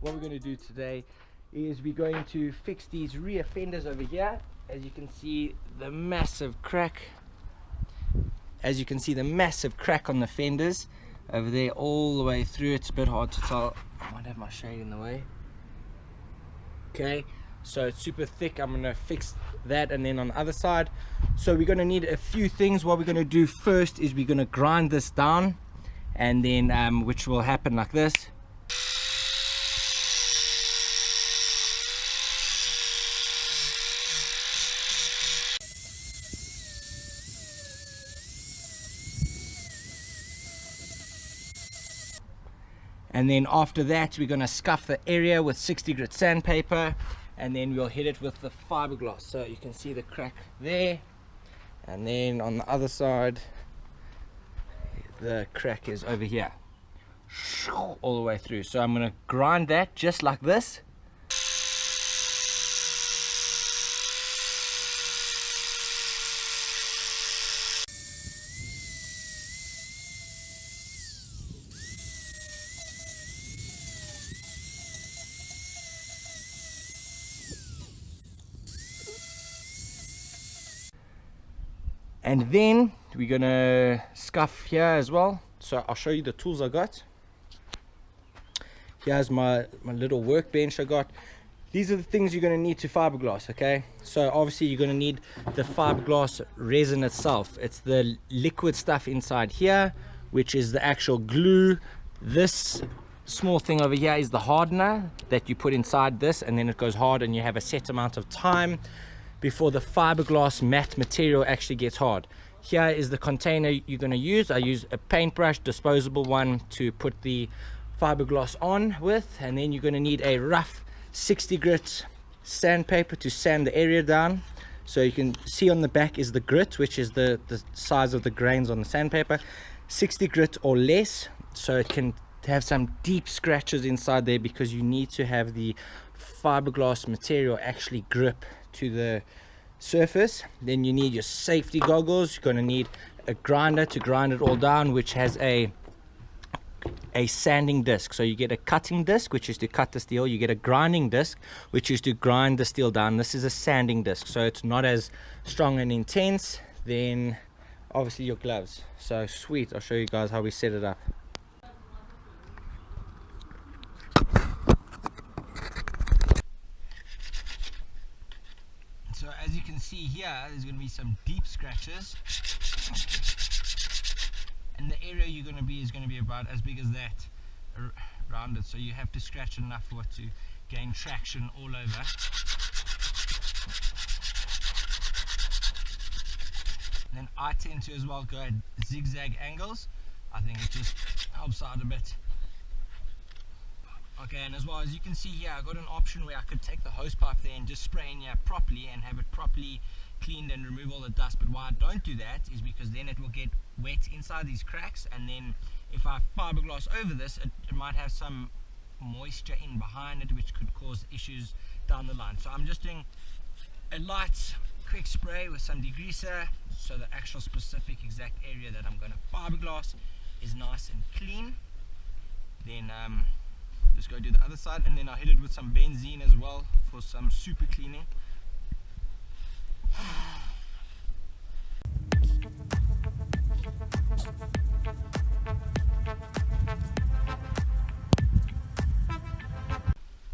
What we're going to do today is we're going to fix these rear fenders over here. As you can see, the massive crack. As you can see, the massive crack on the fenders over there all the way through. It's a bit hard to tell. I might have my shade in the way. Okay, so it's super thick. I'm going to fix that, and then on the other side. So we're going to need a few things. What we're going to do first is we're going to grind this down, and then which will happen like this. And then after that, we're going to scuff the area with 60 grit sandpaper, and then we'll hit it with the fiberglass. So you can see the crack there, and then on the other side, the crack is over here, all the way through. So I'm going to grind that just like this. And then we're gonna scuff here as well. So I'll show you the tools I got. Here's my little workbench I got. These are the things you're gonna need to fiberglass, okay? So obviously you're gonna need the fiberglass resin itself. It's the liquid stuff inside here, which is the actual glue. This small thing over here is the hardener that you put inside this, and then it goes hard, and you have a set amount of time before the fiberglass matte material actually gets hard. Here is the container you're going to use. I use a paintbrush, disposable one, to put the fiberglass on with, and then you're going to need a rough 60 grit sandpaper to sand the area down. So you can see on the back is the grit, which is the size of the grains on the sandpaper. 60 grit or less, so it can have some deep scratches inside there, because you need to have the fiberglass material actually grip to the surface. Then you need your safety goggles. You're going to need a grinder to grind it all down, which has a sanding disc. So you get a cutting disc, which is to cut the steel. You get a grinding disc, which is to grind the steel down. This is a sanding disc, so it's not as strong and intense. Then obviously your gloves. So sweet, I'll show you guys how we set it up. So as you can see here, there's going to be some deep scratches, and the area you're going to be is going to be about as big as that around it. So you have to scratch enough for it to gain traction all over. And then I tend to as well go at zigzag angles. I think it just helps out a bit. Okay, and as well, as you can see here, I got an option where I could take the hose pipe there and just spray in here properly and have it properly cleaned and remove all the dust. But why I don't do that is because then it will get wet inside these cracks, and then if I fiberglass over this, it might have some moisture in behind it, which could cause issues down the line. So I'm just doing a light quick spray with some degreaser, so the actual specific exact area that I'm going to fiberglass is nice and clean. Then just go do the other side, and then I hit it with some benzene as well for some super cleaning.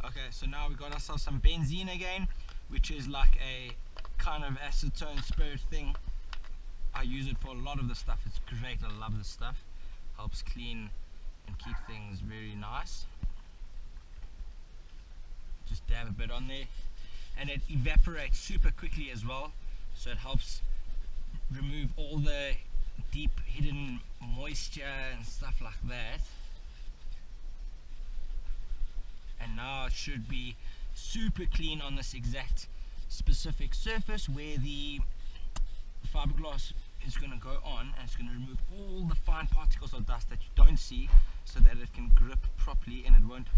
Okay, so now we got ourselves some benzene again, which is like a kind of acetone spirit thing. I use it for a lot of the stuff. It's great, I love this stuff. Helps clean and keep things very nice. Just dab a bit on there, and it evaporates super quickly as well, so it helps remove all the deep hidden moisture and stuff like that. And now it should be super clean on this exact specific surface where the fiberglass is going to go on, and it's going to remove all the fine particles of dust that you don't see so that it can grip properly and it won't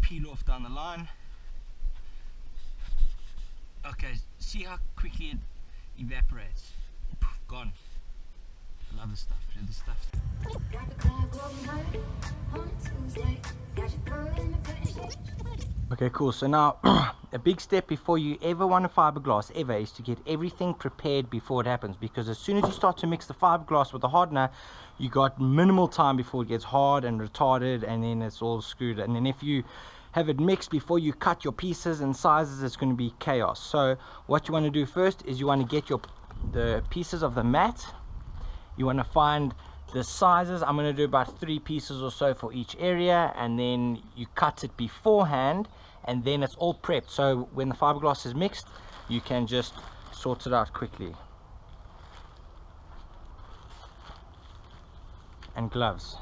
peel off down the line. Okay, see how quickly it evaporates. Poof, gone. I love this stuff. This stuff. Okay, cool. So now a big step before you ever want a fiberglass ever is to get everything prepared before it happens, because as soon as you start to mix the fiberglass with the hardener, you got minimal time before it gets hard and retarded, and then it's all screwed. And then if you have it mixed before you cut your pieces and sizes, it's going to be chaos. So what you want to do first is you want to get the pieces of the mat. You want to find the sizes. I'm going to do about 3 pieces or so for each area, and then you cut it beforehand, and then it's all prepped, so when the fiberglass is mixed you can just sort it out quickly. And gloves,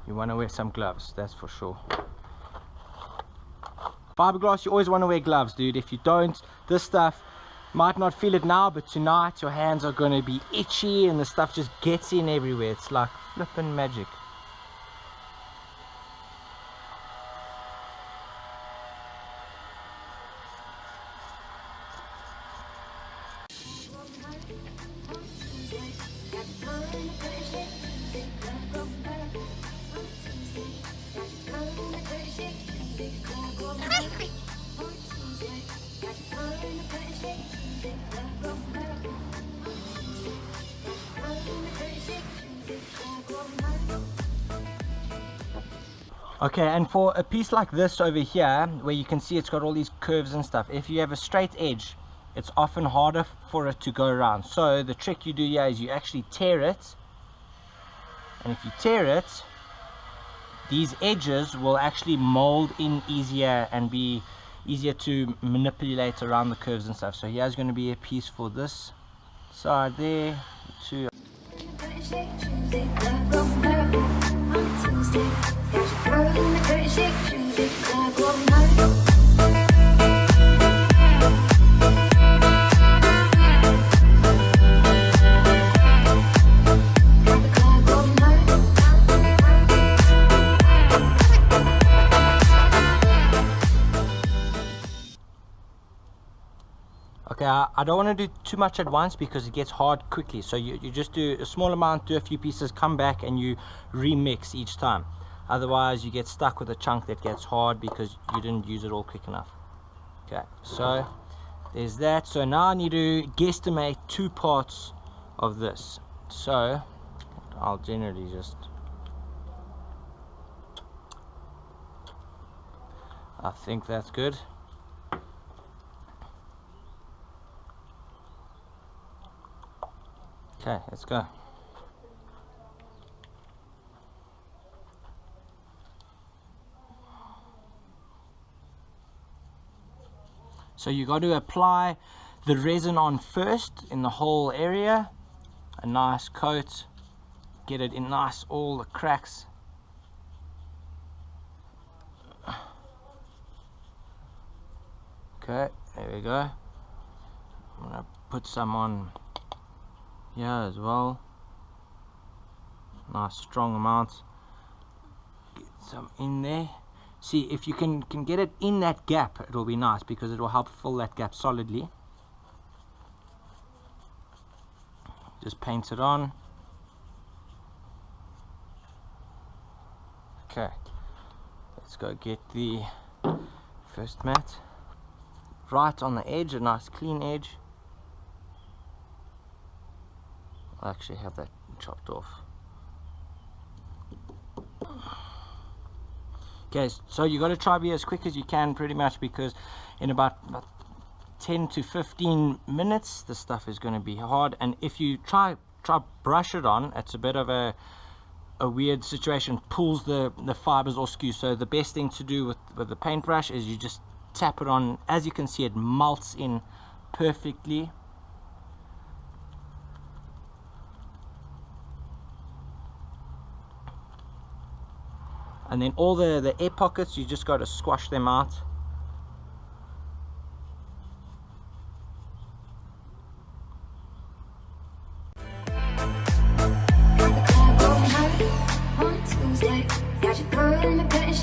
you want to wear some gloves, that's for sure. Fiberglass, you always want to wear gloves, dude. If you don't, this stuff might not feel it now, but tonight your hands are going to be itchy and the stuff just gets in everywhere. It's like flippin' magic. Okay, and for a piece like this over here, where you can see it's got all these curves and stuff, if you have a straight edge, it's often harder for it to go around. So the trick you do here is you actually tear it, and if you tear it, these edges will actually mold in easier and be easier to manipulate around the curves and stuff. So here's going to be a piece for this side there too. Okay, I don't want to do too much at once because it gets hard quickly. So you just do a small amount, do a few pieces, come back and you remix each time. Otherwise you get stuck with a chunk that gets hard because you didn't use it all quick enough. Okay, so there's that. So now I need to guesstimate 2 parts of this. So I'll generally just, I think that's good. Okay, let's go. So you got to apply the resin on first in the whole area, a nice coat, get it in nice, all the cracks. Okay, there we go. I'm gonna put some on here as well, nice strong amount. Get some in there. See, if you can get it in that gap, it will be nice because it will help fill that gap solidly. Just paint it on. Okay, let's go get the first mat right on the edge, a nice clean edge. I'll actually have that chopped off. Okay, so you got to try to be as quick as you can pretty much, because in about 10 to 15 minutes this stuff is going to be hard, and if you try brush it on, it's a bit of a weird situation, pulls the fibers or skew. So the best thing to do with the paintbrush is you just tap it on. As you can see, it melts in perfectly. And then all the air pockets, you just got to squash them out.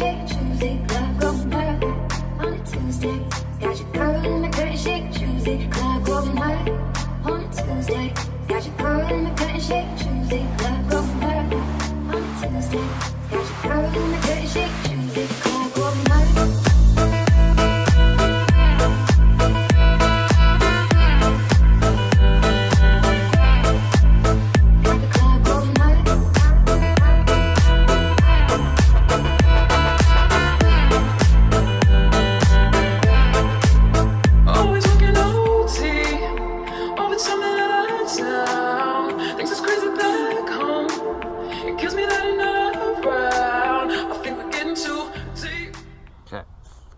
shake, Tuesday, club going hard on a Tuesday. Got your girl in the curtain shake, Tuesday, club going hard on a Tuesday. Got your girl in the curtain shake, Tuesday, club going hard on a Tuesday. Got your girl in the curtain shake, Tuesday, club going hard.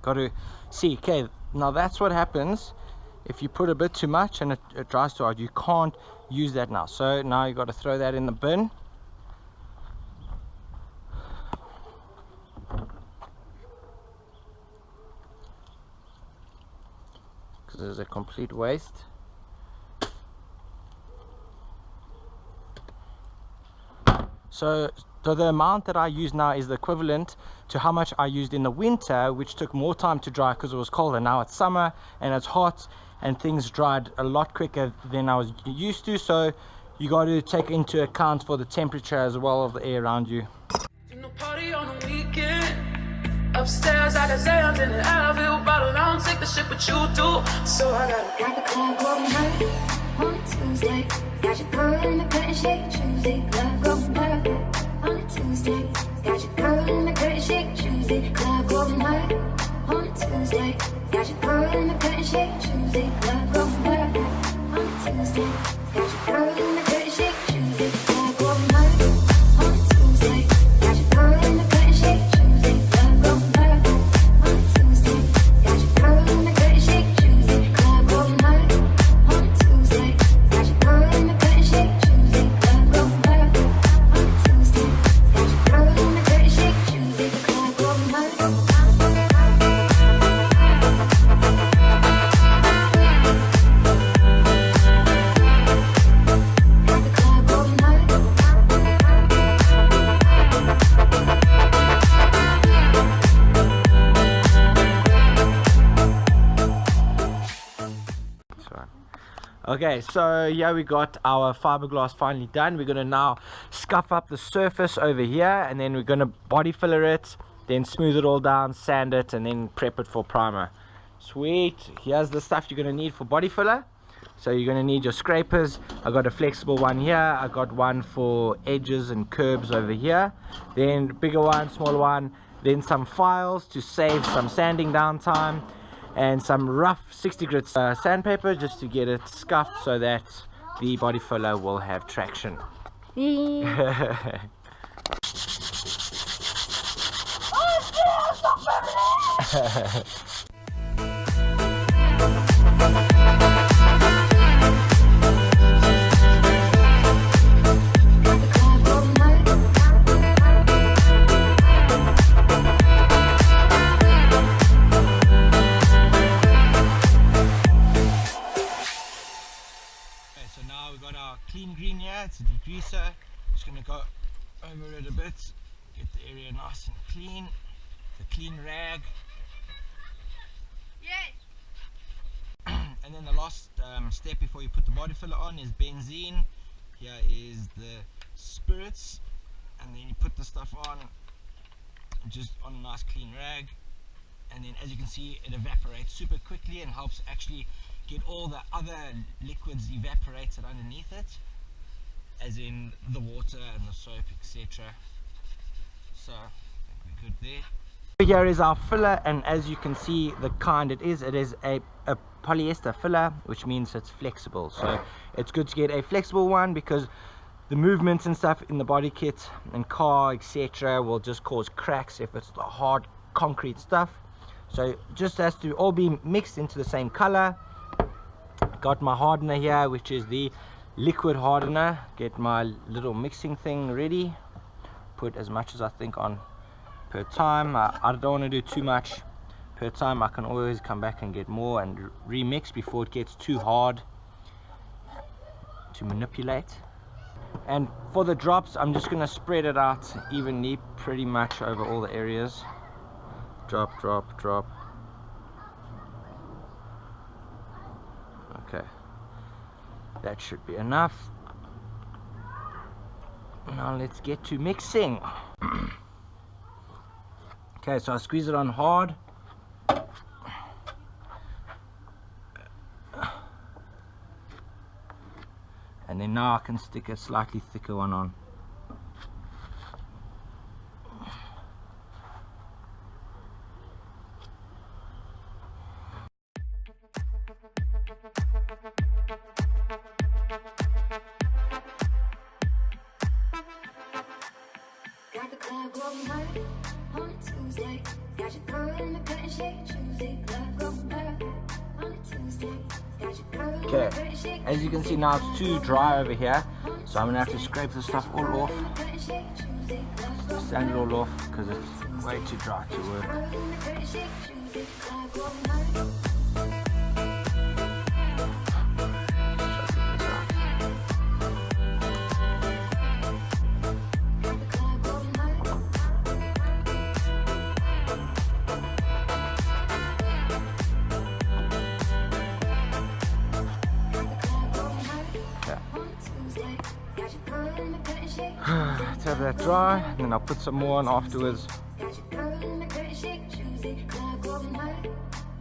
Got to see, okay, now that's what happens if you put a bit too much and it dries too hard. You can't use that now, so now you got to throw that in the bin. Because it's a complete waste. So the amount that I use now is the equivalent to how much I used in the winter, which took more time to dry because it was colder. Now it's summer and it's hot and things dried a lot quicker than I was used to. So you got to take into account for the temperature as well of the air around you. Party on the weekend. Upstairs I got Zans in the Advil bottle. I don't take the shit but you do. So I got the club going hard on a Tuesday. Got your girl in the curtain shake, Tuesday, club going hard on a Tuesday. Got your girl in the curtain shake, Tuesday, club going hard on a Tuesday. Got your girl in the curtain shake, Tuesday, club going hard on a Tuesday. Got your girl in the curtain shake, Tuesday, club going hard on a Tuesday. Got your girl in the curtain shake, Tuesday, club going hard on a Tuesday. Got your girl in the curtain shake, Tuesday, club going hard on a Tuesday. Got your girl in the curtain shake, Tuesday, club going hard on a Tuesday. Got your girl in the curtain shake, Tuesday, club going hard. Okay, so yeah, we got our fiberglass finally done. We're going to now scuff up the surface over here, and then we're going to body filler it, then smooth it all down, sand it, and then prep it for primer. Sweet. Here's the stuff you're going to need for body filler. So you're going to need your scrapers. I got a flexible one here. I got one for edges and curbs over here. Then bigger one, smaller one. Then some files to save some sanding down time. And some rough 60 grit sandpaper just to get it scuffed so that the body filler will have traction. Clean green here, it's a degreaser. Just going to go over it a bit, get the area nice and clean. The clean rag. Yay! And then the last step before you put the body filler on is benzene. Here is the spirits, and then you put the stuff on just on a nice clean rag, and then as you can see it evaporates super quickly and helps actually get all the other liquids evaporated underneath it, as in the water and the soap, etc. So I think we're good there. Here is our filler, and as you can see the kind it is a polyester filler, which means it's flexible. So it's good to get a flexible one because the movements and stuff in the body kit and car, etc., will just cause cracks if it's the hard concrete stuff. So it just has to all be mixed into the same color. Got my hardener here, which is the liquid hardener. Get my little mixing thing ready. Put as much as I think on per time. I don't want to do too much per time. I can always come back and get more and remix before it gets too hard to manipulate. And for the drops, I'm just going to spread it out evenly pretty much over all the areas. drop, drop, drop. Okay, that should be enough. Now let's get to mixing. Okay, so I squeeze it on hard. And then now I can stick a slightly thicker one on. Got the club going hard on a Tuesday. Got your girl in the cutting shake Tuesday. Club going hard on a Tuesday. Got your girl in the Okay, cutting shake. as you can see now it's too dry over here, so I'm gonna have to scrape the stuff all off, sand it all off because it's way too dry to work. Girl in the cutting shake Tuesday. Club going hard. Got the club going hard. Got the club going hard Okay. on a Tuesday. Got your girl in the cutting shake. Let's have that dry, and then I'll put some more on afterwards. Got your girl in the cutting shake Tuesday. Club going hard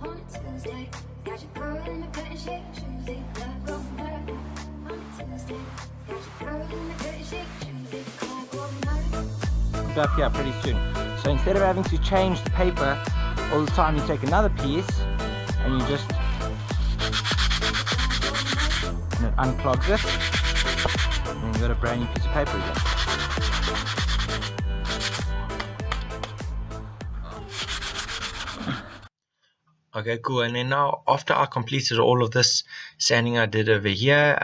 on a Tuesday. Got your girl in the cutting shake Tuesday. Club going hard on a Tuesday. Got your girl in the cutting shake Tuesday. Club going hard. Be up here pretty soon. So instead of having to change the paper all the time, you take another piece and you just, and it unclogs it, and then you've got a brand new piece of paper again. Okay, cool. And then now, after I completed all of this sanding I did over here,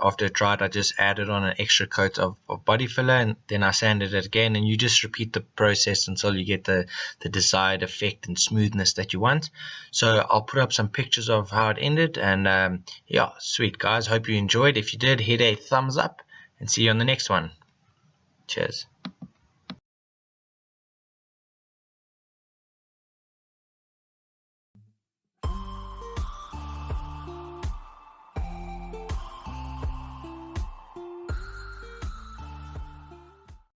after it dried, I just added on an extra coat of body filler, and then I sanded it again. And you just repeat the process until you get the desired effect and smoothness that you want. So I'll put up some pictures of how it ended. And yeah, sweet guys. Hope you enjoyed. If you did, hit a thumbs up, and see you on the next one. Cheers.